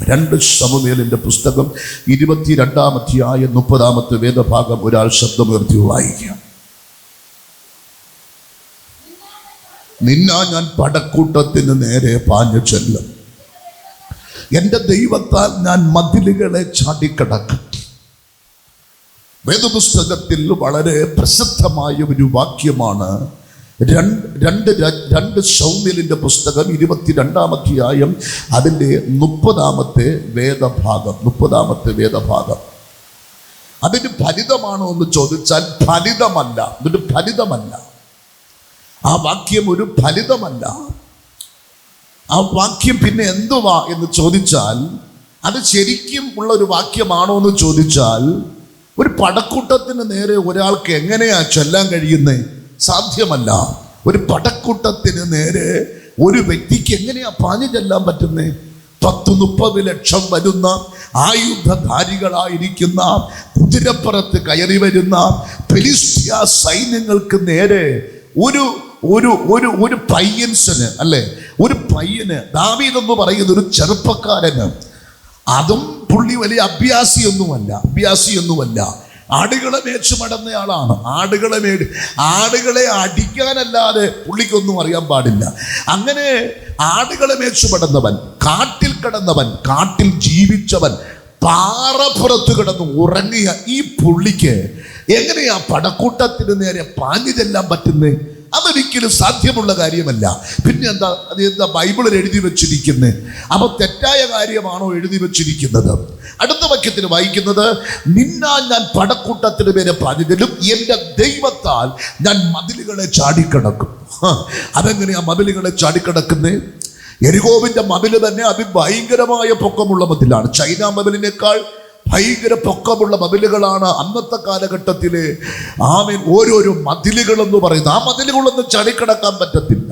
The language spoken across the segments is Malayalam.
2 ശമൂവേലിന്റെ പുസ്തകം 22-ാം അധ്യായം 30-ാമത്തെ വേദഭാഗം ഒരാൾ ശബ്ദമുയർത്തി വായിക്കുക. നിന്നാ ഞാൻ പടക്കൂട്ടത്തിന് നേരെ പാഞ്ഞു ചെല്ലും, എൻ്റെ ദൈവത്താൽ ഞാൻ മതിലുകളെ ചാടിക്കടക്കും. വേദപുസ്തകത്തിൽ വളരെ പ്രസിദ്ധമായ ഒരു വാക്യമാണ്. 2 ശമൂവേലിന്റെ പുസ്തകം 22-ാം അധ്യായം അതിൻ്റെ 30-ാമത്തെ വേദഭാഗം. അതിന് ഫലിതമാണോ എന്ന് ചോദിച്ചാൽ ഫലിതമല്ല. ഇതൊരു ഫലിതമല്ല. ആ വാക്യം ഒരു ഫലിതമല്ല. ആ വാക്യം പിന്നെ എന്തുവാ എന്ന് ചോദിച്ചാൽ അത് ശരിക്കും ഉള്ള ഒരു വാക്യമാണോ എന്ന് ചോദിച്ചാൽ, ഒരു പടക്കൂട്ടത്തിന് നേരെ ഒരാൾക്ക് എങ്ങനെയാ ചെല്ലാൻ കഴിയുന്നേ? സാധ്യമല്ല. ഒരു പടക്കൂട്ടത്തിന് നേരെ ഒരു വ്യക്തിക്ക് എങ്ങനെയാ പാഞ്ഞു ചെല്ലാൻ പറ്റുന്നേ? 10-30 ലക്ഷം വരുന്ന ആയുധധാരികളായിരിക്കുന്ന കുതിരപ്പുറത്ത് കയറി വരുന്ന ഫെലിസ്ത്യ സൈന്യങ്ങൾക്ക് നേരെ ഒരു പയ്യൻസിന്, അല്ലെ, ഒരു പയ്യന്, ദാവീദ് എന്ന് പറയുന്ന ഒരു ചെറുപ്പക്കാരന്, അതും പുള്ളി വലിയ അഭ്യാസിയൊന്നുമല്ല, ആടുകളെ മേച്ചു മടന്നയാളാണ്. ആടുകളെ അടിക്കാനല്ലാതെ പുള്ളിക്കൊന്നും അറിയാൻ പാടില്ല. അങ്ങനെ ആടുകളെ മേച്ചു മടന്നവൻ, കാട്ടിൽ കിടന്നവൻ, കാട്ടിൽ ജീവിച്ചവൻ, പാറപ്പുറത്ത് കിടന്ന് ഉറങ്ങിയ ഈ പുള്ളിക്ക് എങ്ങനെയാ പടക്കൂട്ടത്തിന് നേരെ പാഞ്ഞു ചെല്ലാൻ പറ്റുന്നേ? അതൊരിക്കലും സാധ്യമുള്ള കാര്യമല്ല. പിന്നെ എന്താ ബൈബിളിൽ എഴുതി വെച്ചിരിക്കുന്നത്? അപ്പൊ തെറ്റായ കാര്യമാണോ എഴുതി വെച്ചിരിക്കുന്നത്? അടുത്ത വാക്യത്തിൽ വായിക്കുന്നത്, നിന്നാ ഞാൻ പടക്കൂട്ടത്തിന് പേരെ പാഞ്ഞു ചെല്ലും, എൻ്റെ ദൈവത്താൽ ഞാൻ മതിലുകളെ ചാടിക്കടക്കും. അതെങ്ങനെയാ മതിലുകളെ ചാടിക്കടക്കുന്നേ? യെരിഹോവിന്റെ മതില് തന്നെ അതിഭയങ്കരമായ പൊക്കമുള്ള മതിലാണ്. ചൈന മതിലിനേക്കാൾ ഭയങ്കര പൊക്കമുള്ള മതിലുകളാണ് അന്നത്തെ കാലഘട്ടത്തിലെ ഓരോരോ മതിലുകളെന്ന് പറയുന്നത്. ആ മതിലുകളൊന്നും ചാടിക്കടക്കാൻ പറ്റത്തില്ല.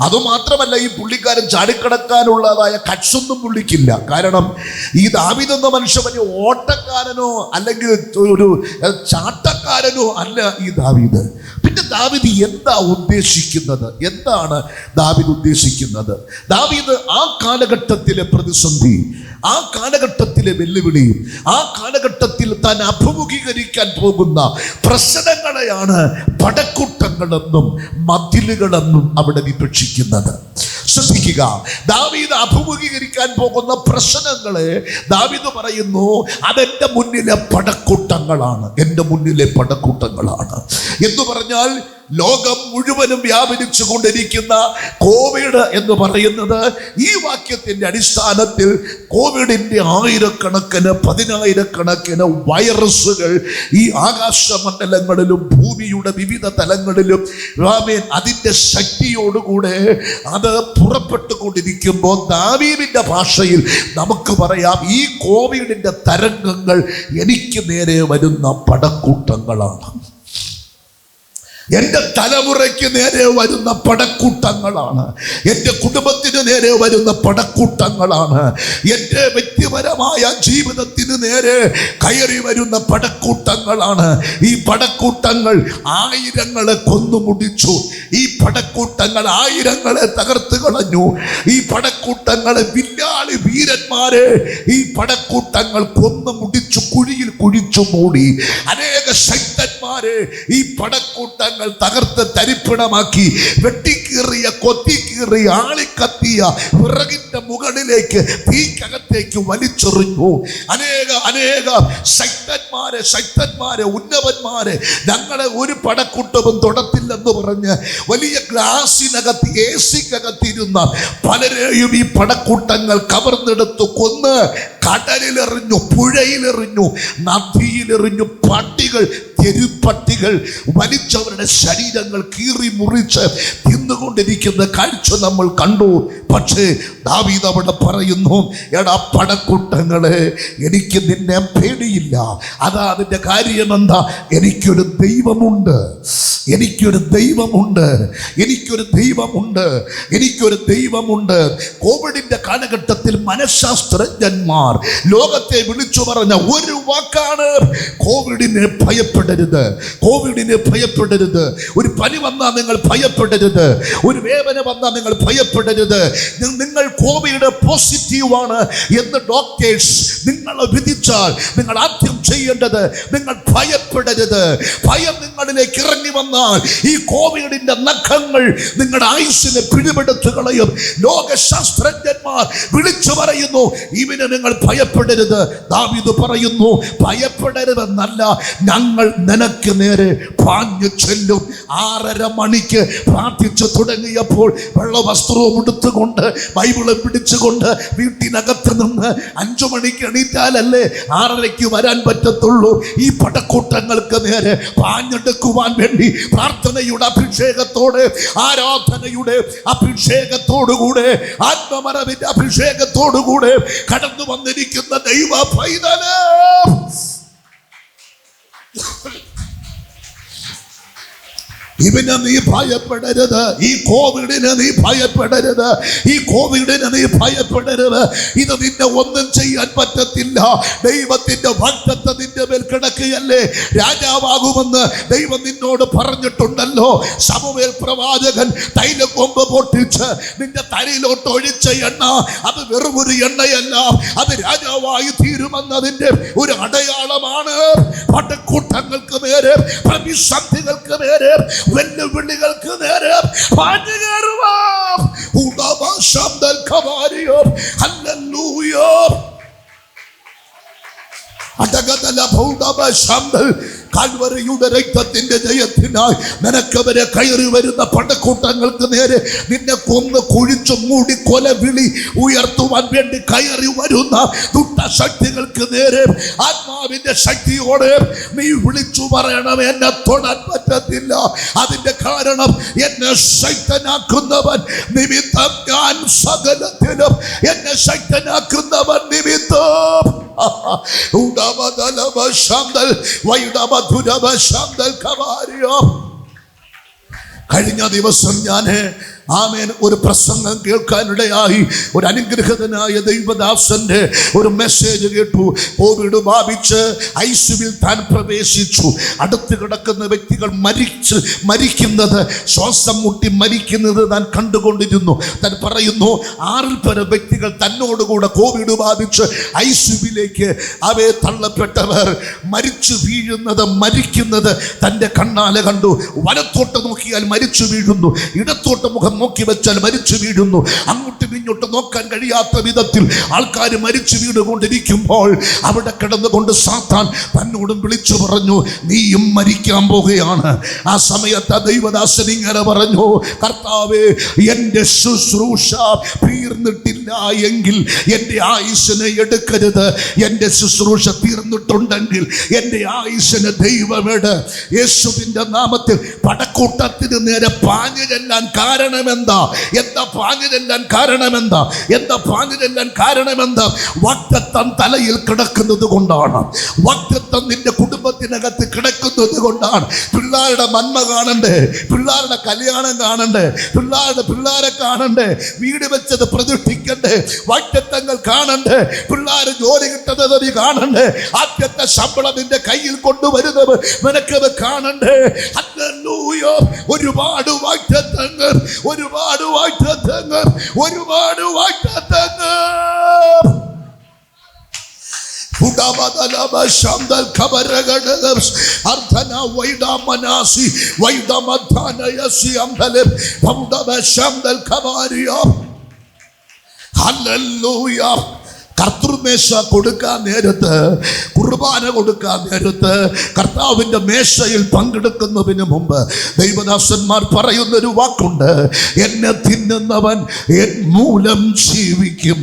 അതുമാത്രമല്ല, ഈ പുള്ളിക്കാരൻ ചാടിക്കടക്കാനുള്ളതായ കട്സൊന്നും പുള്ളിക്കില്ല. കാരണം ഈ ദാവീദ് എന്ന മനുഷ്യൻ വലിയ ഓട്ടക്കാരനോ അല്ലെങ്കിൽ ഒരു ചാട്ടക്കാരനോ അല്ല ഈ ദാവീദ്. പിന്നെ ദാവീദ് എന്താണ് ദാവീദ് ഉദ്ദേശിക്കുന്നത്? ദാവീദ് ആ കാലഘട്ടത്തിലെ പ്രതിസന്ധി, ആ കാലഘട്ടത്തിലെ വെല്ലുവിളി, ആ കാലഘട്ടത്തിൽ താൻ അഭിമുഖീകരിക്കാൻ പോകുന്ന പ്രശ്നങ്ങളെയാണ് പടക്കൂട്ടങ്ങളെന്നും മതിലുകളെന്നും അവിടെ വിവക്ഷിക്കുന്നത്. ശ്രദ്ധിക്കുക, ദാവീദ് അഭിമുഖീകരിക്കാൻ പോകുന്ന പ്രശ്നങ്ങളെ ദാവീദ് പറയുന്നു, അതെന്റെ മുന്നിലെ പടക്കൂട്ടങ്ങളാണ്, എൻ്റെ മുന്നിലെ പടക്കൂട്ടങ്ങളാണ് എന്ന് പറഞ്ഞാൽ ലോകം മുഴുവനും വ്യാപരിച്ചു കൊണ്ടിരിക്കുന്ന കോവിഡ് എന്ന് പറയുന്നത് ഈ വാക്യത്തിന്റെ അടിസ്ഥാനത്തിൽ കോവിഡിന്റെ 1000-കണക്കിന് വൈറസുകൾ ഈ ആകാശമണ്ഡലങ്ങളിലും ഭൂമിയുടെ വിവിധ തലങ്ങളിലും അതിന്റെ ശക്തിയോടുകൂടെ അത് പുറപ്പെട്ടുകൊണ്ടിരിക്കുമ്പോൾ ദാവീദിന്റെ ഭാഷയിൽ നമുക്ക് പറയാം, ഈ കോവിഡിന്റെ തരംഗങ്ങൾ എനിക്ക് നേരെ വരുന്ന പടക്കൂട്ടങ്ങളാണ്. എൻ്റെ തലമുറയ്ക്ക് നേരെ വരുന്ന പടക്കൂട്ടങ്ങളാണ്. എൻ്റെ കുടുംബത്തിന് നേരെ വരുന്ന പടക്കൂട്ടങ്ങളാണ്. എൻ്റെ വ്യക്തിപരമായ ജീവിതത്തിന് നേരെ കയറി വരുന്ന പടക്കൂട്ടങ്ങളാണ്. ഈ പടക്കൂട്ടങ്ങൾ 1000-ങ്ങളെ കൊന്നുമുടിച്ചു. ഈ പടക്കൂട്ടങ്ങൾ 1000-ങ്ങളെ തകർത്ത് കളഞ്ഞു. ഈ പടക്കൂട്ടങ്ങളെ വില്ലാളി വീരന്മാരെ ഈ പടക്കൂട്ടങ്ങൾ കൊന്നുമുടിച്ചു, കുഴിയിൽ കുഴിച്ചു മൂടി. അനേക ശക്തന്മാരെ ഈ പടക്കൂട്ടങ്ങൾ തകർത്ത് തരിപ്പിണമാക്കി, വെട്ടിക്കീറിയ, കൊത്തിക്കീറിയ, ആളിക്കത്തിയ വിറകിന്റെ മുകളിലേക്ക്, തീക്കകത്തേക്ക് വലിച്ചെറിഞ്ഞു. അനേക ശക്തന്മാരെ ഉന്നതന്മാരെ ഞങ്ങളെ ഒരു പടക്കൂട്ടവും തൊടത്തില്ലെന്ന് പറഞ്ഞ് വലിയ ഗ്ലാസിനകത്ത്, AC-ക്കകത്തിരുന്ന പലരെയും ഈ പടക്കൂട്ടങ്ങൾ കവർന്നെടുത്ത് കൊന്ന് കടലിലെറിഞ്ഞു, പുഴയിലെറിഞ്ഞു, നദിയിലെറിഞ്ഞു. തെരുപ്പട്ടികൾ വലിച്ചവരുടെ ശരീരങ്ങൾ കീറി മുറിച്ച് തിന്നുകൊണ്ടിരിക്കുന്ന കാഴ്ച നമ്മൾ കണ്ടു. പക്ഷേ ദാവീദ് അവിടെ പറയുന്നു, എടാ പടക്കൂട്ടങ്ങളെ, എനിക്ക് നിന്നെ പേടിയില്ല. അതിന്റെ കാര്യം എന്താ? എനിക്കൊരു ദൈവമുണ്ട്, എനിക്കൊരു ദൈവമുണ്ട്, എനിക്കൊരു ദൈവമുണ്ട്, എനിക്കൊരു ദൈവമുണ്ട്. കോവിഡിന്റെ കാലഘട്ടത്തിൽ മനഃശാസ്ത്രജ്ഞന്മാർ ലോകത്തെ വിളിച്ചു പറഞ്ഞ ഒരു വാക്കാണ്: കോവിഡിനെ ഭയപ്പെടരുത്, കോവിഡിനെ ഭയപ്പെടരുത്. ഒരു പനി വന്നാൽ നിങ്ങൾ ഭയപ്പെടരുത്, ഒരു വേദന വന്നാൽ നിങ്ങൾ ഭയപ്പെടരുത്. നിങ്ങൾ കോവിഡ് പോസിറ്റീവാണ് എന്ന് ഡോക്ടേഴ്സ് നിങ്ങളെ വിധിച്ചാൽ നിങ്ങൾ ആദ്യം ചെയ്യേണ്ടത് നിങ്ങൾ ഭയപ്പെടരുത്. ഭയം നിങ്ങളിലേക്ക് ഇറങ്ങി വന്നാൽ ഈ കോവിഡിന്റെ നഖങ്ങൾ നിങ്ങളുടെ ആയുസ്സിനെ പിടിപെടുത്തു കളയും. ലോകശാസ്ത്രജ്ഞന്മാർ വിളിച്ചു പറയുന്നു, ഇവന് നിങ്ങൾ ഭയപ്പെടരുത്. ദാവീദ് പറയുന്നു, ഭയപ്പെടരുതെന്നല്ല, ഞങ്ങൾ നിനക്ക് നേരെ പാഞ്ഞു ചെല്ലും. 6:30 മണിക്ക് പ്രാർത്ഥിച്ചു തുടങ്ങിയപ്പോൾ വെള്ളവസ്ത്രവും എടുത്തുകൊണ്ട് ബൈബിളും പിടിച്ചുകൊണ്ട് വീട്ടിനകത്ത് നിന്ന് 5 മണിക്ക് എണീറ്റാലല്ലേ 6:30 വരാൻ പറ്റത്തുള്ളൂ. ഈ പടക്കൂട്ടങ്ങൾക്ക് നേരെ പാഞ്ഞെടുക്കുവാൻ വേണ്ടി പ്രാർത്ഥനയുടെ അഭിഷേകത്തോടെ, ആരാധനയുടെ അഭിഷേകത്തോടുകൂടെ, ആത്മമറവിന്റെ അഭിഷേകത്തോടുകൂടെ കടന്നു വന്നിരിക്കുന്ന ദൈവ പൈതലേ, ഇവനെ നീ ഭയപ്പെടരുത്. ഈ കോവിഡിനെ നീ ഭയപ്പെടരുത്. ഈ കോവിഡിനെ നീ ഭയപ്പെടരുത്. ഇത് നിന്നെ ഒന്നും ചെയ്യാൻ പറ്റത്തില്ല. ദൈവത്തിന്റെ വാഗ്ദത്തം നിന്റെ മേൽ കിടക്കുകയല്ലേ. രാജാവാകുമെന്ന് ദൈവം നിന്നോട് പറഞ്ഞിട്ടുണ്ടല്ലോ. ശമൂവേൽ പ്രവാചകൻ തൈലം കൊമ്പ് പൊട്ടിച്ച് നിന്റെ തലയിലോട്ട് ഒഴിച്ച എണ്ണ അത് വെറും ഒരു എണ്ണയല്ല, അത് രാജാവായി തീരുമെന്നതിന്റെ ഒരു അടയാളമാണ്. പടക്കൂട്ടങ്ങൾക്ക് നേരെ, പ്രതിസന്ധികൾക്ക് നേരെ, വെല്ലുവിളികൾക്ക് നേരെ പാഞ്ഞു കയറുവാം. ഹല്ലേലൂയ. കാൽവരിയുടെ രക്തത്തിന്റെ ജയത്തിനായി നിനക്കവരെ കയറി വരുന്ന പടക്കൂട്ടങ്ങൾക്ക് നേരെ നിന്നെ കൊന്ന് കുഴിച്ചു മൂടി കൊലവിളി ഉയർത്തുവാൻ വേണ്ടി കയറി വരുന്ന ദുഷ്ടശക്തികൾക്ക് നേരെ ആത്മാവിന്റെ ശക്തിയോടെ നീ വിളിച്ചു പറയണം, എന്നെ തൊടാൻ പറ്റത്തില്ല. അതിന്റെ കാരണം എന്നെ ശക്തനാക്കുന്നവൻ നിമിത്തം ഞാൻ സകലത്തിലും, എന്നെ ശക്തനാക്കുന്നവൻ നിമിത്തം. കഴിഞ്ഞ ദിവസം ഞാൻ ഒരു പ്രസംഗം കേൾക്കാനിടയായി. ഒരു അനുഗ്രഹീതനായ ദൈവദാസന്റെ ഒരു മെസ്സേജ് കേട്ടു. കോവിഡ് ബാധിച്ച് ഐസിയുവിൽ താൻ പ്രവേശിച്ചു. അടുത്ത് കിടക്കുന്ന വ്യക്തികൾ മരിക്കുന്നത്, ശ്വാസം മുട്ടി മരിക്കുന്നത് താൻ കണ്ടുകൊണ്ടിരുന്നു. താൻ പറയുന്നു, 6 പേരെ വ്യക്തികൾ തന്നോടുകൂടെ കോവിഡ് ബാധിച്ച് ഐസിയുവിലേക്ക് അവയെ തള്ളപ്പെട്ടവർ മരിച്ചു വീഴുന്നത്, മരിക്കുന്നത് തൻ്റെ കണ്ണാലെ കണ്ടു. വലത്തോട്ട് നോക്കിയാൽ മരിച്ചു വീഴുന്നു, ഇടത്തോട്ട് മുഖം നോക്കി വെച്ചാൽ മരിച്ചു വീഴുന്നു. അങ്ങോട്ടും ഇങ്ങോട്ടും നോക്കാൻ കഴിയാത്ത വിധത്തിൽ ആൾക്കാർ മരിച്ചു വീണുകൊണ്ടിരിക്കുമ്പോൾ അവിടെ കിടന്നുകൊണ്ട് സാത്താൻ തന്നോടും വിളിച്ചു പറഞ്ഞു, നീയും മരിക്കാൻ പോകുകയാണ്. ആ സമയത്ത് ദൈവദാസൻ ഇങ്ങനെ പറഞ്ഞു, കർത്താവേ, എൻ്റെ ശുശ്രൂഷ തീർന്നിട്ടില്ല എങ്കിൽ എൻ്റെ ആയുസ്സിനെ എടുക്കരുത്. എൻ്റെ ശുശ്രൂഷ തീർന്നിട്ടുണ്ടെങ്കിൽ എൻ്റെ ആയുസ്സിനെ ദൈവമേട്. യേശുവിൻ്റെ നാമത്തിൽ പടക്കൂട്ടത്തിന് നേരെ പാഞ്ഞു ചെല്ലാൻ കാരണമെന്താ? എന്താ പാഞ്ഞു ചെല്ലാൻ കാരണമെന്താ? എന്താ പാഞ്ഞു ചെല്ലാൻ കാരണമെന്താ? വാഗ്ദത്തം തലയിൽ കിടക്കുന്നത് കൊണ്ടാണ്. വാഗ്ദത്തം നിന്റെ കുടുംബത്തിനകത്ത് കിടക്കുന്നത് കൊണ്ടാണ്. പിള്ളേരുടെ നന്മ കാണണ്ടേ, പിള്ളേരുടെ കല്യാണം കാണണ്ടേ, പിള്ളേരെ കാണണ്ടേ, വീട് വെച്ചത് പ്രതിഷ്ഠിക്കണ്ടേ, വാഗ്ദത്തങ്ങൾ കാണണ്ടേ, പിള്ളേർ ജോലി കിട്ടുന്നത് നീ കാണണ്ടേ, ആദ്യത്തെ ശമ്പളം നിന്റെ കയ്യിൽ കൊണ്ടുവരുന്നത് നിനക്കത് കാണണ്ടേ. ഹല്ലേലൂയ. ഒരുപാട് വാഗ്ദത്തങ്ങൾ, ഒരുപാട് വാഗ്ദത്തങ്ങൾ, ഒരുപാട് വാഗ്ദത്തങ്ങൾ. ഹല്ലേലൂയ. കർത്തൃമേശ കൊടുക്കാൻ നേരത്ത്, കുർബാന കൊടുക്കാൻ നേരത്ത്, കർത്താവിൻ്റെ മേശയിൽ പങ്കെടുക്കുന്നതിന് മുമ്പ് ദൈവദാസന്മാർ പറയുന്നൊരു വാക്കുണ്ട്, എന്നെ തിന്നുന്നവൻ എൻ മൂലം ജീവിക്കും.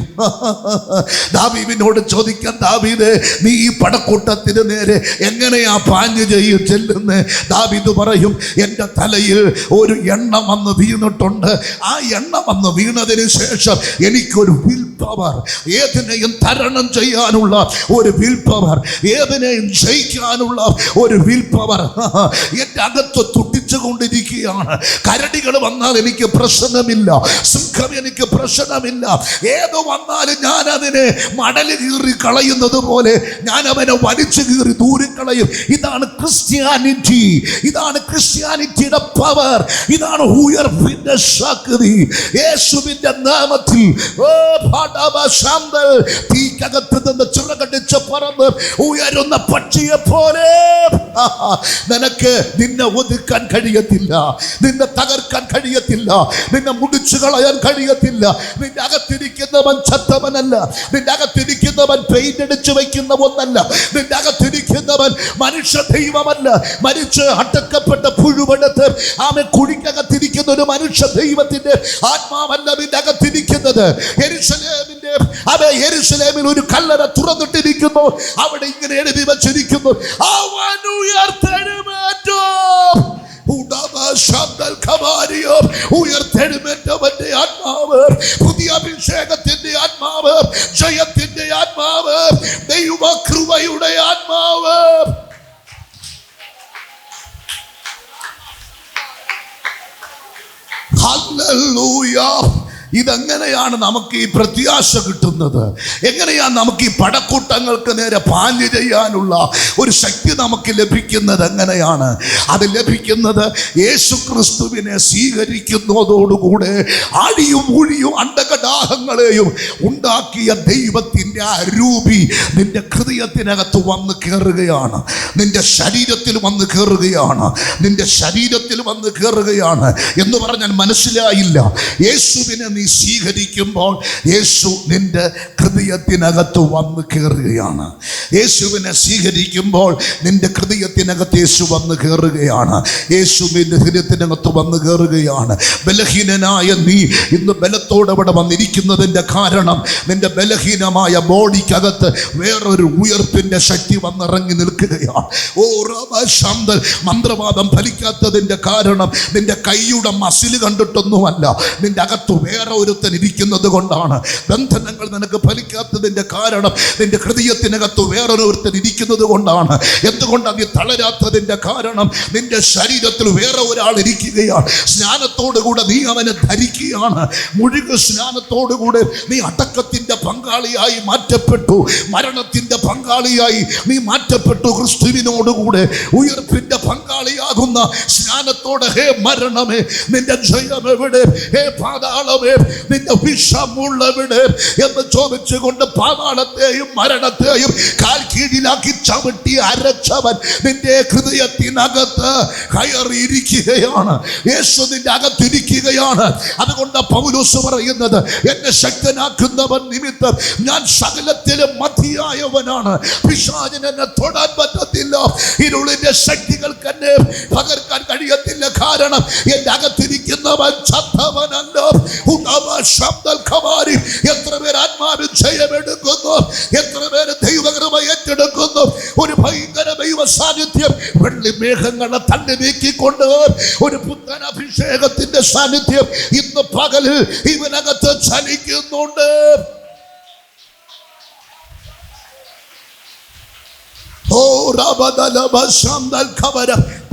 ദാവീദിനോട് ചോദിക്കാൻ, ദാവീദേ, നീ ഈ പടക്കൂട്ടത്തിന് നേരെ എങ്ങനെയാ പാഞ്ഞു ചെല്ലുന്നേ? ദാവീദ് പറയും, എൻ്റെ തലയിൽ ഒരു എണ്ണ വന്ന് വീണിട്ടുണ്ട്. ആ എണ്ണ വന്ന് വീണതിന് ശേഷം എനിക്കൊരു വിൽ പവർ, ഏതിനെയും തരണം ചെയ്യാനുള്ള ഒരു വിൽ പവർ, ഏതിനെയും ജയിക്കാനുള്ള ഒരു വിൽ പവർ എൻ്റെ അകത്ത് തുട്ടിച്ചു കൊണ്ടിരിക്കുകയാണ്. കരടികൾ വന്നാൽ എനിക്ക് പ്രശ്നമില്ല, സിംഹം എനിക്ക് പ്രശ്നമില്ല. ഏത് വന്നാലും ഞാൻ അതിനെ മടല് കീറി കളയുന്നത് പോലെ ഞാൻ അവനെ വലിച്ചു കീറി ദൂരിക്കളയും. ഇതാണ് ക്രിസ്ത്യാനിറ്റി, ഇതാണ് ക്രിസ്ത്യാനിറ്റിയുടെ പവർ, ഇതാണ് ഉയർപ്പിന്റെ ശക്തി. യേശുവിന്റെ നാമത്തിൽ തീക്കകത്ത് നിന്ന് ചിറകടിച്ച് പറന്ന് ഉയരുന്ന പക്ഷിയെ പോലെ നിനക്ക് നിന്നെ ഒതുക്കാൻ കഴിയത്തില്ല, നിന്നെ തകർക്കാൻ കഴിയത്തില്ല, നിന്നെ മുടിച്ചു കളയാൻ കഴിയത്തില്ല. നിന്റെ അകത്തിരിക്കുന്നവൻ ചത്തവനല്ല, നിന്റെ അകത്തിരിക്കുന്നവൻ പെയിന്റ് അടിച്ചു വയ്ക്കുന്ന ഒന്നല്ല, നിന്റെ അകത്തിരിക്കുന്നവൻ മനുഷ്യ ദൈവമല്ല, മരിച്ച് അടക്കപ്പെട്ട പുഴുവെടുത്ത് ആമെ കുഴിക്കകത്തിരിക്കുന്ന ഒരു മനുഷ്യ ദൈവത്തിന്റെ ആത്മാവല്ല നിന്റെ അകത്തിരിക്കുന്നത്. യെരൂശലേമിൽ ഒരു കല്ലറ തുറന്നിട്ടിരിക്കുന്നു, അവിടെ ഇങ്ങനെ എഴുതി വച്ചിരിക്കുന്നു, അവൻ ഉയർത്തെഴുന്നേറ്റു. ഉയർത്തെഴുന്നേറ്റവന്റെ ആത്മാവ്, പുതിയ അഭിഷേകത്തിന്റെ ആത്മാവ്, ജയത്തിന്റെ ആത്മാവ്, ദൈവകൃപയുടെ ആത്മാവ്. ഹല്ലേലൂയ. ഇതെങ്ങനെയാണ് നമുക്ക് ഈ പ്രത്യാശ കിട്ടുന്നത്? എങ്ങനെയാണ് നമുക്ക് ഈ പടക്കൂട്ടങ്ങൾക്ക് നേരെ പാഞ്ഞു ചെയ്യാനുള്ള ഒരു ശക്തി നമുക്ക് ലഭിക്കുന്നത്? എങ്ങനെയാണ് അത് ലഭിക്കുന്നത്? യേശുക്രിസ്തുവിനെ സ്വീകരിക്കുന്നതോടുകൂടെ ആടിയും ഊഴിയും അണ്ടകടാഹങ്ങളെയും ഉണ്ടാക്കിയ ദൈവത്തിൻ്റെ ആ രൂപി നിന്റെ ഹൃദയത്തിനകത്ത് വന്ന് കയറുകയാണ്, നിന്റെ ശരീരത്തിൽ വന്ന് കയറുകയാണ്, നിന്റെ ശരീരത്തിൽ വന്ന് കയറുകയാണ് എന്ന് പറഞ്ഞാൽ മനസ്സിലായില്ല. യേശുവിനെ നീ സ്വീകരിക്കുമ്പോൾ യേശു നിന്റെ ഹൃദയത്തിനകത്ത് വന്ന് കയറുകയാണ്. യേശുവിനെ സ്വീകരിക്കുമ്പോൾ നിന്റെ ഹൃദയത്തിനകത്ത് യേശു വന്ന് കയറുകയാണ്. യേശു നിന്റെ ഹൃദയത്തിനകത്ത് വന്ന് കയറുകയാണ്. ബലഹീനനായ നീ ഇന്ന് ബലത്തോടെ ഇവിടെ വന്നിരിക്കുന്നതിൻ്റെ കാരണം നിന്റെ ബലഹീനമായ ബോഡിക്കകത്ത് വേറൊരു ഉയർപ്പിന്റെ ശക്തി വന്നിറങ്ങി നിൽക്കുകയാണ്. ഓ റബശാന്തൽ, മന്ത്രവാദം ഫലിക്കാത്തതിൻ്റെ കാരണം നിന്റെ കൈയുടെ മസിൽ കണ്ടിട്ടൊന്നുമല്ല, നിന്റെ അകത്ത് വേറെ ഒരുത്തൻ ഇരിക്കുന്നത് കൊണ്ടാണ്. ബന്ധനങ്ങൾ നിനക്ക് ഫലിക്കാത്തതിന്റെ കാരണം നിന്റെ ഹൃദയത്തിനകത്ത് വേറൊരുത്തൻ ഇരിക്കുന്നത് കൊണ്ടാണ്. എന്തുകൊണ്ടാണ് നീ തളരാത്തതിന്റെ കാരണം നിന്റെ ശരീരത്തിൽ വേറെ ഒരാൾ ഇരിക്കുകയാണ്. സ്നാനത്തോടുകൂടെ നീ അവനെ ധരിക്കുകയാണ്. മുഴുക സ്നാനത്തോടുകൂടെ നീ അടക്കത്തിന്റെ പങ്കാളിയായി മാറ്റപ്പെട്ടു, മരണത്തിന്റെ പങ്കാളിയായി നീ മാറ്റപ്പെട്ടു. ക്രിസ്തുവിനോടുകൂടെ ഉയർപ്പിന്റെ പങ്കാളിയാകുന്ന സ്നാനത്തോടെ ഹേ മരണമേ നിന്റെ ജയം എവിടെ, ഹേ പാതാളമേ നിന്റെ വിഷമുള്ളവിടെ എന്ന് ചോദിച്ചുകൊണ്ട് പാതാളത്തെയും മരണത്തെയും കാൽ കീഴിലാക്കി ചവിട്ടി അരച്ചവൻ നിന്റെ ഹൃദയത്തിനകത്ത് കയറിയിരിക്കുകയാണ്. യേശു നിന്റെ അകത്തിരിക്കുകയാണ്. അതുകൊണ്ട് പൗലോസ് പറയുന്നത്, എന്നെ ശക്തനാക്കുന്നവൻ നിമിത്തം ഞാൻ സകലത്തിലും മതിയായവനാണ്. പിശാചിന് എന്നെ തൊടാൻ പറ്റത്തില്ല, ഇരുളിന്റെ ശക്തികൾക്ക് എന്നെ പകർക്കാൻ കഴിയത്തില്ല. കാരണം എന്റെ അകത്തിരിക്കുന്നവൻ ചത്തവനല്ല. എത്ര പേർ ആത്മാവിൽ ജയമെടുക്കുന്നു, എത്ര പേര് ദൈവകൃപ ഏറ്റെടുക്കുന്നു. ഒരു ഭയങ്കര ദൈവ സാന്നിധ്യം വെള്ളി മേഘങ്ങളെ തള്ളി നീക്കിക്കൊണ്ട് ഒരു പുത്തൻ അഭിഷേകത്തിന്റെ സാന്നിധ്യം ഇന്ന് പകല് ഇവനകത്ത് ചലിക്കുന്നുണ്ട്.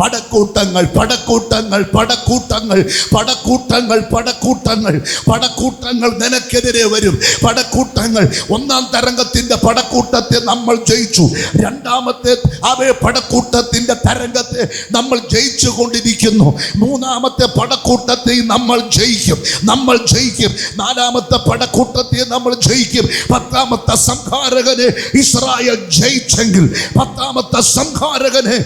പടക്കൂട്ടങ്ങൾ പടക്കൂട്ടങ്ങൾ പടക്കൂട്ടങ്ങൾ പടക്കൂട്ടങ്ങൾ പടക്കൂട്ടങ്ങൾ പടക്കൂട്ടങ്ങൾ നിനക്കെതിരെ വരും. പടക്കൂട്ടങ്ങൾ, ഒന്നാം തരംഗത്തിന്റെ പടക്കൂട്ടത്തെ നമ്മൾ ജയിച്ചു. രണ്ടാമത്തെ അവേ പടക്കൂട്ടത്തിന്റെ തരംഗത്തെ നമ്മൾ ജയിച്ചു കൊണ്ടിരിക്കുന്നു. മൂന്നാമത്തെ പടക്കൂട്ടത്തെ നമ്മൾ ജയിക്കും, നമ്മൾ ജയിക്കും. നാലാമത്തെ പടക്കൂട്ടത്തെ നമ്മൾ ജയിക്കും. പത്താമത്തെ സംഹാരകനെ ഇസ്രായേൽ ജയിച്ചെങ്കിൽ, പത്താമത്തെ സംഹാരകനെ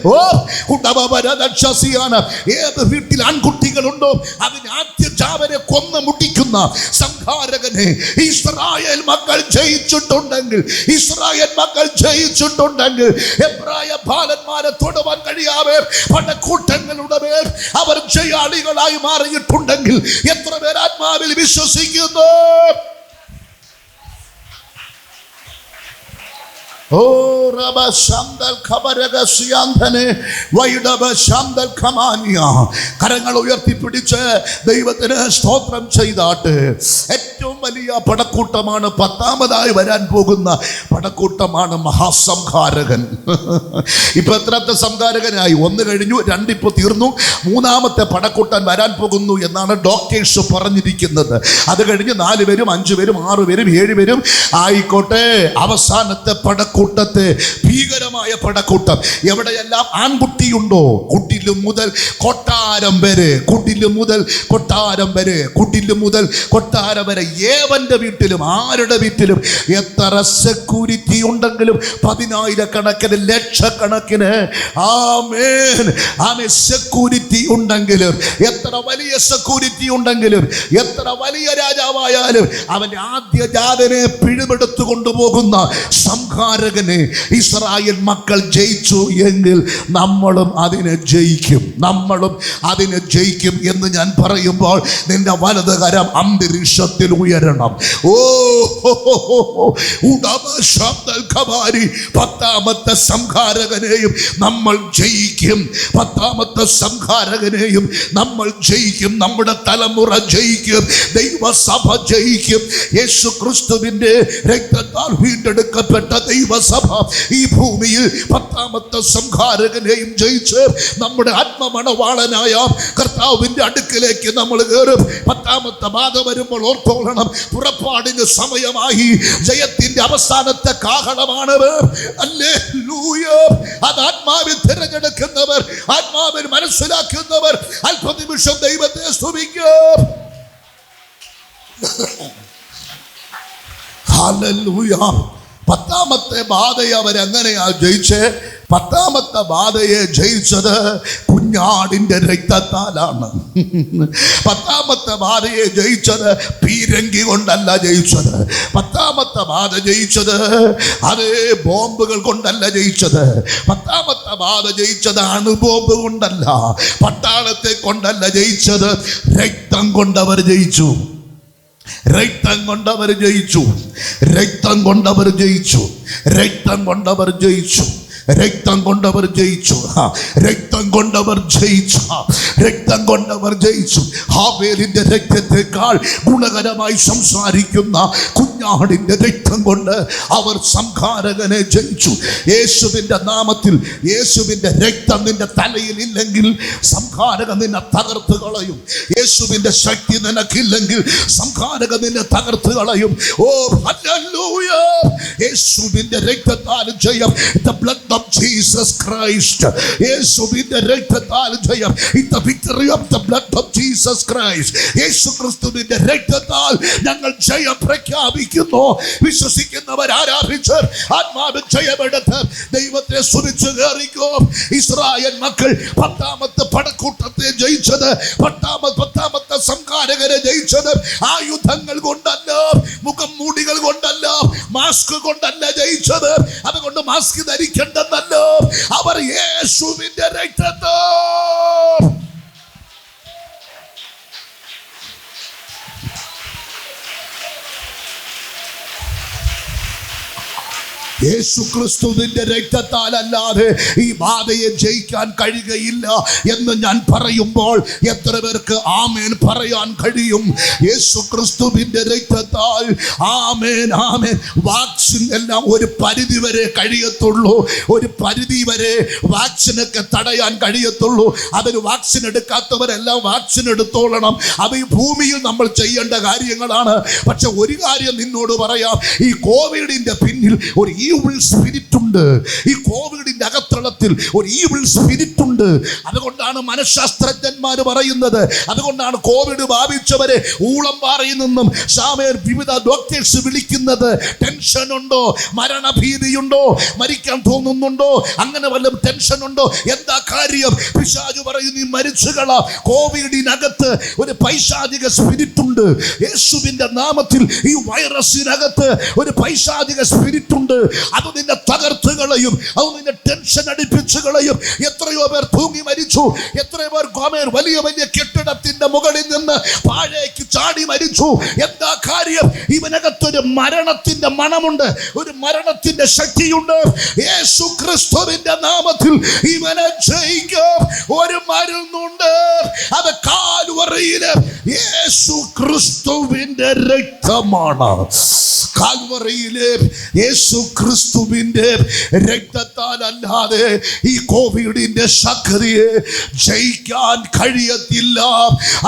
ഏത് വീട്ടിൽ ആൺകുട്ടികളുണ്ടോ അതിന് ആദ്യ ചാവനെ കൊന്നു മുടിക്കുന്ന സംഹാരകനെ ഇസ്രായേൽ മക്കൾ ജയിച്ചിട്ടുണ്ടെങ്കിൽ, ഇസ്രായേൽ മക്കൾ ജയിച്ചിട്ടുണ്ടെങ്കിൽ എബ്രായ ബാലന്മാരെ തൊടുവാൻ കഴിയാതെ പടക്കൂട്ടങ്ങളുടെ മേൽ അവർ ജയാളികളായി മാറിയിട്ടുണ്ടെങ്കിൽ എത്ര പേർ ആത്മാവിൽ വിശ്വസിക്കുന്നു? കരങ്ങൾ ഉയർത്തിപ്പിടിച്ച് ദൈവത്തിന് സ്തോത്രം ചെയ്താട്ട്. ഏറ്റവും വലിയ പടക്കൂട്ടമാണ്. 10ാമതായി വരാൻ പോകുന്ന പടക്കൂട്ടമാണ് മഹാസംഹാരകൻ. ഇപ്പൊ എത്രത്തെ സംഹാരകനായി? 1 കഴിഞ്ഞു, 2 ഇപ്പൊ തീർന്നു, 3ാമത്തെ പടക്കൂട്ടൻ വരാൻ പോകുന്നു എന്നാണ് ഡോക്ടേഴ്സ് പറഞ്ഞിരിക്കുന്നത്. അത് കഴിഞ്ഞ് 4 പേരും 5 പേരും 6 പേരും 7 പേരും ആയിക്കോട്ടെ. അവസാനത്തെ പടക്കൂട്ടത്തെ, ഭീകരമായ പടക്കൂട്ടം, എവിടെയെല്ലാം ആൺകുട്ടിയുണ്ടോ കുടില് മുതൽ കൊട്ടാരം വരെ, കുടില് മുതൽ കൊട്ടാരം വരെ, കുടില് മുതൽ കൊട്ടാരം വരെ, ഏവന്റെ വീട്ടിലും ആരുടെ വീട്ടിലും എത്ര സെക്യൂരിറ്റി ഉണ്ടെങ്കിലും 10,000-കണക്കിന് ലക്ഷക്കണക്കിന് ആമേൻ ആമേൻ സെക്യൂരിറ്റി ഉണ്ടെങ്കിലും, എത്ര വലിയ സെക്യൂരിറ്റി ഉണ്ടെങ്കിലും, എത്ര വലിയ രാജാവായാലും അവന്റെ ആദ്യ ജാതനെ പിടിപെടുത്തു കൊണ്ടുപോകുന്ന സംഹാരകനെ ഇസ്രായേൽ മക്കൾ ജയിച്ചു എങ്കിൽ നമ്മളും അതിനെ ജയിക്കും, നമ്മളും അതിനെ ജയിക്കും എന്ന് ഞാൻ പറയുമ്പോൾ നിന്റെ വലത് കരം അന്തരീക്ഷത്തിൽ ഉയരണം. ഓ 10ാമത്തെ സംഹാരകനെയും നമ്മൾ ജയിക്കും, 10ാമത്തെ സംഹാരകനെയും നമ്മൾ ജയിക്കും. നമ്മുടെ തലമുറ ജയിക്കും, ദൈവസഭ ജയിക്കും. യേശു ക്രിസ്തുവിന്റെ രക്തത്താൽ വീണ്ടെടുക്കപ്പെട്ട ദൈവസഭ ഈ ഭൂമിയിൽ 10ാമത്തെ സംഹാരകനെയും ജയിച്ച് നമ്മുടെ ആത്മമണവാളനായ കർത്താവിന്റെ അടുക്കിലേക്ക് നമ്മൾ കയറും. 10ാമത്തെ ബാധ വരുമ്പോൾ ഓർത്തോളണം, പുറപ്പാടിന് സമയമായി. ജയത്തിന്റെ അവസാനത്തെ കാഹളമാണ്. ഹല്ലേലൂയ. അത് ആത്മാവിൽ തിരഞ്ഞെടുക്കുന്നവർ, ആത്മാവിൽ മനസ്സിലാക്കുന്നവർ അല്പനിമിഷം ദൈവത്തെ സ്തുതിക്കും. ഹല്ലേലൂയ. 10ാമത്തെ ബാധയെ അവരെങ്ങനെയാ ജയിച്ചേ? 10ാമത്തെ ബാധയെ ജയിച്ചത് കുഞ്ഞാടിന്റെ രക്തത്താലാണ്. 10ാമത്തെ ബാധയെ ജയിച്ചത് പീരങ്കി കൊണ്ടല്ല ജയിച്ചത്. 10ാമത്തെ ബാധ ജയിച്ചത് അതേ ബോംബുകൾ കൊണ്ടല്ല ജയിച്ചത്. 10ാമത്തെ ബാധ ജയിച്ചത് അണുബോംബ് കൊണ്ടല്ല, പട്ടാളത്തെ കൊണ്ടല്ല ജയിച്ചത്. രക്തം കൊണ്ടവർ ജയിച്ചു, രക്തം കൊണ്ടവർ ജയിച്ചു, രക്തം കൊണ്ടവർ ജയിച്ചു, രക്തം കൊണ്ടവർ ജയിച്ചു, രക്തം കൊണ്ടവർ ജയിച്ചു, രക്തം കൊണ്ടവർ ജയിച്ചു, രക്തം കൊണ്ടവർ ജയിച്ചു. ഹാബേലിന്റെ രക്തത്തെക്കാൾ ഗുണകരമായി സംസാരിക്കുന്ന കുഞ്ഞാടിന്റെ രക്തം കൊണ്ട് അവർ സംഹാരകനെ ജയിച്ചു. യേശുവിന്റെ നാമത്തിൽ, യേശുവിന്റെ രക്തം നിന്റെ തലയിൽ ഇല്ലെങ്കിൽ സംഹാരകൻ നിന്നെ തകർത്ത് കളയും. യേശുവിന്റെ ശക്തി നിനക്കില്ലെങ്കിൽ സംഹാരകൻ നിന്നെ തകർത്ത് കളയും. ഓ ഹല്ലേലൂയ. യേശുവിന്റെ രക്തത്താൽ ജയം. The blood of Jesus Christ. യേശുവിന്റെ രക്തത്താൽ ജയം. The victory of the blood of Jesus Christ. യേശു ക്രിസ്തുവിന്റെ രക്തത്താൽ ഞങ്ങൾ ജയം പ്രഖ്യാപിക്കുന്നു. വിശ്വസിക്കുന്നവർ ആരാധിച്ച് ആത്മാവിൽ ജയമെടുത്ത് ദൈവത്തെ സ്തുതിച്ച് കയറിക്കും. ഇസ്രായേൽ മക്കൾ 10ാമത്തെ പടക്കൂട്ടത്തെ ജയിച്ചത്, 10ാമത്തെ സംഹാരകരെ ജയിച്ചത് ആയുധങ്ങൾ കൊണ്ടല്ല, മുഖം മൂടികൾ കൊണ്ടല്ല, മാസ്ക് കൊണ്ടല്ല ജയിച്ചത്. അതുകൊണ്ട് മാസ്ക് ധരിക്കേണ്ടെന്നല്ലോ, അവർ യേശുവിന്റെ രക്തത്താൽ. യേശു ക്രിസ്തുവിന്റെ രക്തത്താൽ അല്ലാതെ ഈ ബാധയെ ജയിക്കാൻ കഴിയുകയില്ല എന്ന് ഞാൻ പറയുമ്പോൾ എത്ര പേർക്ക് ആമേൻ പറയാൻ കഴിയും? യേശു ക്രിസ്തുവിന്റെ രക്തത്താൽ ആമേൻ ആമേൻ. വാക്സിൻ എല്ലാം ഒരു പരിധി വരെ കഴിയത്തുള്ളൂ, ഒരു പരിധി വരെ വാക്സിനൊക്കെ തടയാൻ കഴിയത്തുള്ളൂ. അതിന് വാക്സിൻ എടുക്കാത്തവരെല്ലാം വാക്സിൻ എടുത്തോളണം. അത് ഈ ഭൂമിയിൽ നമ്മൾ ചെയ്യേണ്ട കാര്യങ്ങളാണ്. പക്ഷെ ഒരു കാര്യം നിന്നോട് പറയാം, ഈ കോവിഡിന്റെ പിന്നിൽ ഒരു ഈവിൾ സ്പിരിറ്റ് ഉണ്ട്. ഈ കോവിഡിന്റെ അകത്തളത്തിൽ ഒരു ഈവിൾ സ്പിരിറ്റ് ഉണ്ട്. അതുകൊണ്ടാണ് മനഃശാസ്ത്രജ്ഞന്മാർ പറയുന്നത്, അതുകൊണ്ടാണ് കോവിഡ് ബാധിച്ചവരെ ഊളംപാറയിൽ നിന്നും വിവിധ ഡോക്ടേഴ്സ് വിളിക്കുന്നത്. ടെൻഷൻ ഉണ്ടോ? മരണഭീതിയുണ്ടോ? മരിക്കാൻ തോന്നുന്നുണ്ടോ? അങ്ങനെ വല്ലതും ടെൻഷൻ ഉണ്ടോ? എന്താ കാര്യം? പിശാചു പറയുന്നു, നീ മരിച്ചുകളാ. കോവിഡിനകത്ത് ഒരു പൈശാചിക സ്പിരിറ്റ് ഉണ്ട്. യേശുവിന്റെ നാമത്തിൽ ഈ വൈറസിനകത്ത് ഒരു പൈശാചിക സ്പിരിറ്റ് ഉണ്ട്. അത് നിന്നെ തകർത്ത് കളയും, അത് നിന്നെ ടെൻഷൻ അടിപ്പിച്ചു കളയും. എത്രയോ പേർ തൂങ്ങി മരിച്ചു, എത്രയോ പേർ വലിയ വലിയ കെട്ടിടത്തിന്റെ മുകളിൽ നിന്ന് താഴേക്ക് ചാടി മരിച്ചു. എന്താ കാര്യം? ഇവനകത്തൊരു മരണത്തിന്റെ മണമുണ്ട്, ഒരു മരണത്തിന്റെ ശക്തിയുണ്ട്. യേശു ക്രിസ്തുവിന്റെ നാമത്തിൽ ഇവനെ ജയിക്കും ഒരു മരുന്നുണ്ട്. അത് കാൽവറിയിലെ യേശു ക്രിസ്തുവിന്റെ രക്തമാണ്. കാൽവറിയിലെ യേശു ക്രിസ്തുവിന്റെ രക്തത്താൽ അല്ലാതെ ഈ കോവിഡിന്റെ ശക്തിയെ ജയിക്കാൻ കഴിയത്തില്ല.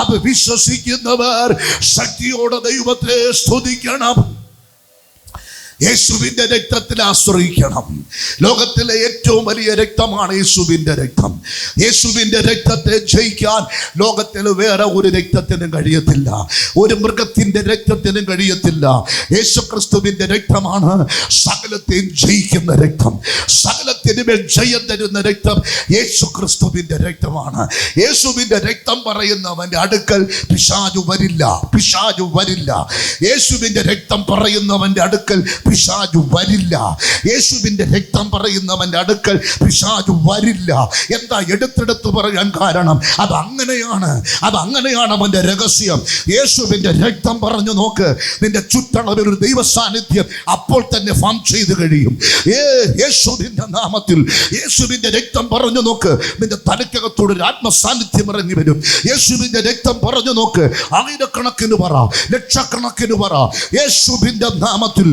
അത് വിശ്വസിക്കുന്നവർ ശക്തിയോടെ ദൈവത്തെ സ്തുതിക്കണം. യേശുവിന്റെ രക്തത്തിൽ ആശ്രയിക്കണം. ലോകത്തിലെ ഏറ്റവും വലിയ രക്തമാണ് യേശുവിന്റെ രക്തം. യേശുവിന്റെ രക്തത്തെ ജയിക്കാൻ ലോകത്തിൽ വേറെ ഒരു രക്തത്തിനും കഴിയത്തില്ല, ഒരു മൃഗത്തിന്റെ രക്തത്തിനും കഴിയത്തില്ല. യേശുക്രിസ്തുവിന്റെ രക്തമാണ് സകലത്തെയും ജയിക്കുന്ന രക്തം. സകലത്തിന് മേൽ ജയം തരുന്ന രക്തം യേശുക്രിസ്തുവിന്റെ രക്തമാണ്. യേശുവിന്റെ രക്തം പറയുന്നവന്റെ അടുക്കൽ പിശാചു വരില്ല, പിശാചു വരില്ല. യേശുവിന്റെ രക്തം പറയുന്നവന്റെ അടുക്കൽ പിശാചു വരില്ല. യേശുവിന്റെ രക്തം പറയുന്നവന്റെ അടുക്കൽ പിശാചു വരില്ല. എന്താ എടുത്തെടുത്ത് പറയാൻ കാരണം? അത് അങ്ങനെയാണ്, അത് അങ്ങനെയാണ് അവന്റെ രഹസ്യം. യേശുവിന്റെ രക്തം പറഞ്ഞു നോക്ക്, നിന്റെ ചുറ്റളവിൽ ഒരു ദൈവ സാന്നിധ്യം അപ്പോൾ തന്നെ ഫാം ചെയ്ത് കഴിയും. യേശുവിന്റെ നാമത്തിൽ യേശുവിന്റെ രക്തം പറഞ്ഞു നോക്ക്, നിന്റെ തലയ്ക്കകത്തോട് ഒരു ആത്മസാന്നിധ്യം ഇറങ്ങി വരും. യേശുവിന്റെ രക്തം പറഞ്ഞു നോക്ക്, ആയിരക്കണക്കിന് പറ, ലക്ഷക്കണക്കിന് പറ, യേശുവിന്റെ നാമത്തിൽ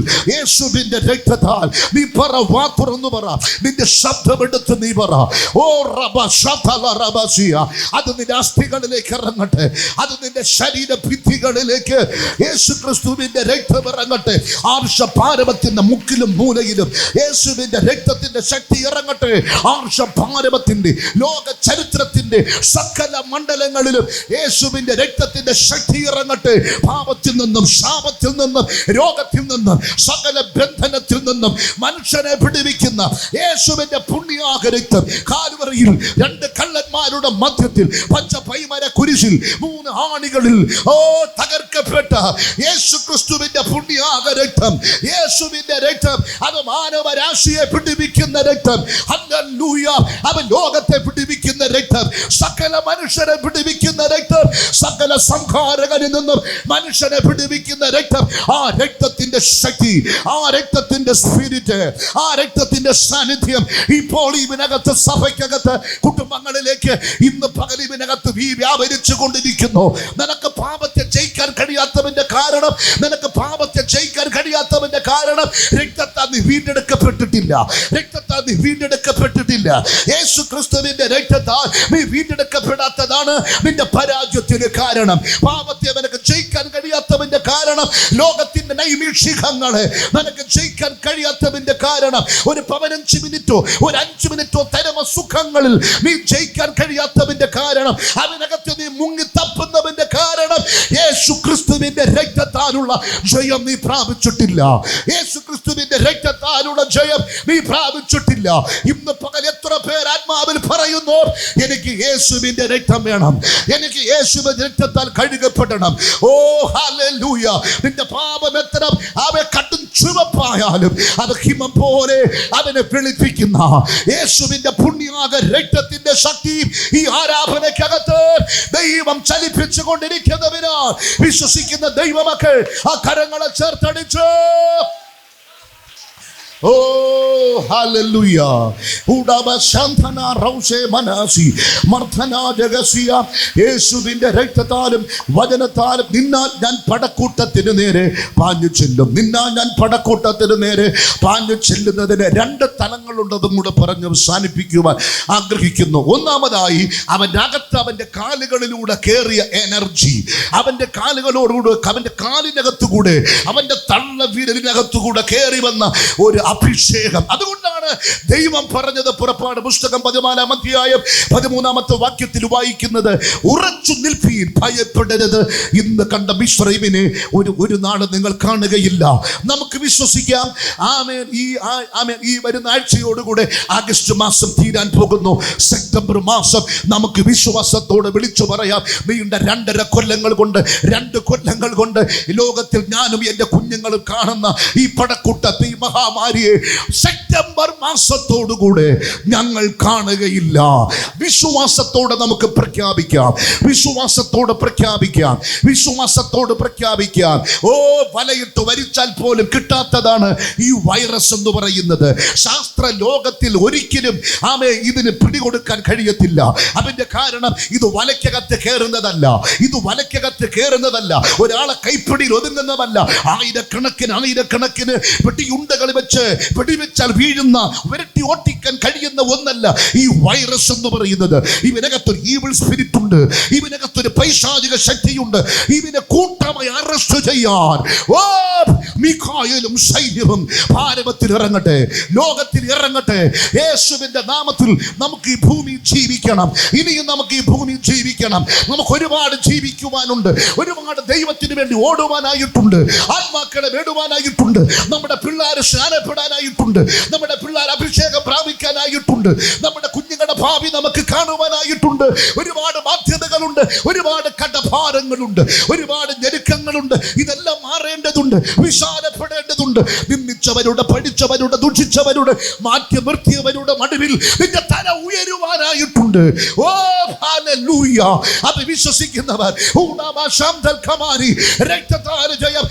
യേശുവിന്റെ രക്തത്താൽ നീ പറ, വാ തുറന്നു പറ, നിന്റെ ശബ്ദമെടുത്ത് നീ പറ. ഓ റബ ശതല റബസിയ, അത് നിന്റെ അസ്ഥികളിലേക്ക് ഇറങ്ങട്ടെ, അത് നിന്റെ ശരീര ഭിത്തികളിലേക്ക് യേശുക്രിസ്തുവിന്റെ രക്തം ഇറങ്ങട്ടെ. ആർഷപാരവത്തിന്റെ മുക്കിലും മൂലയിലും യേശുവിന്റെ രക്തത്തിന്റെ ശക്തി ഇറങ്ങട്ടെ. ആർഷപാരവത്തിന്റെ ലോക ചരിത്രത്തിന്റെ സകല മണ്ഡലങ്ങളിലും യേശുവിന്റെ രക്തത്തിന്റെ ശക്തി ഇറങ്ങട്ടെ. പാപത്തിൽ നിന്നും ശാപത്തിൽ നിന്നും രോഗത്തിൽ നിന്നും സകല ബന്ധനത്തിൽ നിന്നും മനുഷ്യനെ വിടുവിക്കുന്ന യേശുവിന്റെ പുണ്യാക രക്തം കാൽവറിയിൽ രണ്ട് കള്ളന്മാരുടെ മധ്യത്തിൽ പച്ചപൈമര കുരിശിൽ 3 ആണികളിൽ തകർക്കപ്പെട്ട യേശുക്രിസ്തുവിന്റെ പുണ്യാക രക്തം, യേശുവിന്റെ രക്തം, അത് മാനവരാശിയെ വിടുവിക്കുന്ന രക്തം. ഹല്ലേലൂയ! അവൻ ലോകത്തെ വിടുവിക്കുന്ന രക്തം, സകല മനുഷ്യരെ വിടുവിക്കുന്ന രക്തം, സകല സംഹാരകരിൽ നിന്നും മനുഷ്യനെ വിടുവിക്കുന്ന രക്തം. ആ രക്തത്തിന്റെ ശക്തി, ആ രക്തത്തിന്റെ സ്പിരിറ്റ്, ആ രക്തത്തിന്റെ സാന്നിധ്യം ഇപ്പോൾ ഇവനകത്ത്, സഭയ്ക്കകത്ത്, കുടുംബങ്ങളിലേക്ക് ഇന്ന് പകൽ ഇവനകത്ത് വ്യാപരിച്ചു കൊണ്ടിരിക്കുന്നു. നിനക്ക് പാപത്തെ ജയിക്കാൻ കഴിയാത്തവന്റെ കാരണം, നിനക്ക് പാപത്തെ ജയിക്കാൻ കഴിയാത്തവന്റെ കാരണം രക്തത്താൽ നീ വീണ്ടെടുക്കപ്പെട്ടിട്ടില്ല, രക്തത്താൽ നീ വീണ്ടെടുക്കപ്പെട്ടിട്ടില്ല. യേശു ക്രിസ്തുവിന്റെ രക്തത്താൽ നീ വീണ്ടെടുക്കപ്പെടാത്തതാണ് നിന്റെ പരാജയത്തിന് കാരണം. പാപത്തെ നിനക്ക് ജയിക്കാൻ കഴിയാത്തവന്റെ കാരണം, ലോകത്തിന്റെ നൈമിഷികങ്ങളെ നിനക്ക് ജയിക്കാൻ കഴിയാത്തതിന്റെ കാരണം, ഒരു 15 മിനിറ്റോ ഒരു 5 മിനിറ്റോ തരമ സുഖങ്ങളിൽ നീ ജയിക്കാൻ കഴിയാത്തതിന്റെ കാരണം, അതിനകത്ത് നീ മുങ്ങി തപ്പുന്നതിന്റെ കാരണം യേശു ക്രിസ്തുവിന്റെ രക്തത്താലുള്ള ജയം നീ പ്രാപിച്ചിട്ടില്ല. യേശു ക്രിസ്തുവിന്റെ രക്തത്താലുള്ള ജയം നീ പ്രാപിച്ചിട്ടില്ല. ഇന്ന് പകൽ എത്ര പേർ ആത്മാവിൽ പറയുന്നു, എനിക്ക് യേശുവിന്റെ രക്തം വേണം, എനിക്ക് യേശുവിന്റെ രക്തത്താൽ കഴുകപ്പെടണം. ഓ ഹല്ലേലൂയ! നിന്റെ പാപം എത്ര കട്ടും ചുവപ്പായാലും അത് ഹിമം പോലെ അവനെ വെളുപ്പിക്കുന്ന യേശുവിന്റെ പുണ്യാക രക്തത്തിന്റെ ശക്തി ഈ ആരാധനയ്ക്കകത്ത് ദൈവം ചലിപ്പിച്ചു കൊണ്ടിരിക്കുന്നതിനാൽ വിശ്വസിക്കുന്ന ദൈവമക്കൾ ആ കരങ്ങളെ ചേർത്തടിച്ച് Oh, hallelujah. Udaba Shantana Rause Manasi Marthana Jagasia യേശുവിന്റെ രക്തത്താലും വചനത്താലും നിന്നാൽ ഞാൻ പടക്കൂട്ടത്തിന് നേരെ പാഞ്ഞു ചെല്ലും. നിന്നാൽ ഞാൻ പടക്കൂട്ടത്തിന് നേരെ പാഞ്ഞു ചെല്ലുന്നതിന് 2 തലങ്ങളുണ്ടെന്നും കൂടെ പറഞ്ഞ് അവസാനിപ്പിക്കുവാൻ ആഗ്രഹിക്കുന്നു. ഒന്നാമതായി അവൻ്റെ അകത്ത് അവൻ്റെ കാലുകളിലൂടെ കയറിയ എനർജി, അവൻ്റെ കാലുകളോടുകൂടെ അവൻ്റെ കാലിനകത്തുകൂടെ അവൻ്റെ തള്ള വീരലിനകത്തുകൂടെ കയറി വന്ന ഒരു അഭിഷേകം. അതുകൊണ്ടാണ് ദൈവം പറഞ്ഞത് പുറപ്പാട് പുസ്തകം 14-ാം അധ്യായം 13-ാമത്തെ വാക്യത്തിൽ വായിക്കുന്നത്, ഉറച്ചു നിൽപ്പീൻ, ഭയപ്പെടരുത്. ഇന്ന് കണ്ട മിസ്രയീമിനെ ഒരു നാള് നിങ്ങൾ കാണുകയില്ല. നമുക്ക് വിശ്വസിക്കാം. ആമേൻ. ഈ വരുന്ന ആഴ്ചയോടുകൂടെ ആഗസ്റ്റ് മാസം തീരാൻ പോകുന്നു. സെപ്റ്റംബർ മാസം നമുക്ക് വിശ്വാസത്തോടെ വിളിച്ചു പറയാം, നീണ്ട 2.5 കൊല്ലങ്ങൾ കൊണ്ട് 2 കൊല്ലങ്ങൾ കൊണ്ട് ലോകത്തിൽ ഞാനും എൻ്റെ കുഞ്ഞുങ്ങളും കാണുന്ന ഈ പടക്കൂട്ടത്തെ, ഈ മഹാമാരിയെ സെപ്റ്റംബർ പ്രമാസത്തോടുകൂടെ ഞങ്ങൾ കാണുകയില്ല. വിശ്വാസത്തോടെ നമുക്ക് പ്രഖ്യാപിക്കാം, വിശ്വാസത്തോടെ പ്രഖ്യാപിക്കാം, വിശ്വാസത്തോട് പ്രഖ്യാപിക്കാം. വലയിട്ട് വരിച്ചാൽ പോലും കിട്ടാത്തതാണ് ഈ വൈറസ് എന്ന് പറയുന്നത്. ശാസ്ത്ര ലോകത്തിൽ ഒരിക്കലും ഇതിന് പിടികൊടുക്കാൻ കഴിയത്തില്ല. അതിന്റെ കാരണം ഇത് വലയ്ക്കകത്ത് കയറുന്നതല്ല, ഇത് വലയ്ക്കകത്ത് കയറുന്നതല്ല, ഒരാളെ കൈപ്പിടിയിൽ ഒതുങ്ങുന്നതല്ല. ആയിരക്കണക്കിന് വെടിയുണ്ടകൾ വെച്ച് വെടിവെച്ചാൽ വീഴുന്ന, വിരട്ടി ഓട്ടിക്കാൻ കഴിയുന്ന ഒന്നല്ല ഈ വൈറസ് എന്ന് പറയുന്നത്. ഇവനകത്തൊരു ഈവിൾ സ്പിരിറ്റ് ഉണ്ട്, ഇവനകത്തൊരു പൈശാചിക ശക്തിയുണ്ട്. ഇവനെ കൂട്ടമായി അറസ്റ്റ് ചെയ്യാൻ മിഖായേലും സൈന്യവും ഭാരതത്തിൽ ഇറങ്ങട്ടെ, ലോകത്തിൽ ഇറങ്ങട്ടെ. യേശുവിന്റെ നാമത്തിൽ നമുക്ക് ഈ ഭൂമി ജീവിക്കണം. ഇനിയും നമുക്ക് ഈ ഭൂമി ജീവിക്കണം. നമുക്ക് ഒരുപാട് ജീവിക്കുവാനുണ്ട്, ഒരുപാട് ദൈവത്തിന് വേണ്ടി ഓടുവാനായിട്ടുണ്ട്, ആത്മാക്കളെ നേടുവാനായിട്ടുണ്ട്, നമ്മുടെ പിള്ളേർ സ്നാനപ്പെടാനായിട്ടുണ്ട്, നമ്മുടെ പിള്ളേർ അഭിഷേകം പ്രാപിക്കാനായിട്ടുണ്ട്, നമ്മുടെ കുഞ്ഞുങ്ങളുടെ ഭാവി നമുക്ക് കാണുവാനായിട്ടുണ്ട്. ഒരുപാട് ബാധ്യതകളുണ്ട്, ഒരുപാട് കടഭാരങ്ങളുണ്ട്, ഒരുപാട് ഞെരുക്കങ്ങളുണ്ട്. ഇതെല്ലാം മാറേണ്ടതുണ്ട്, വിശാലപ്പെടേണ്ടതുണ്ട്. നിന്ദിച്ചവരുടെ, പഠിച്ചവരുടെ, ദുഷിച്ചവരുടെ, മാറ്റി നിർത്തിയവരുടെ നടുവിൽ നിന്റെ തല ഉയരുവാനായിട്ടുണ്ട്. ഹല്ലേലൂയ. അത് വിശ്വസിക്കുന്നവർ രക്തത്താൽ ജയം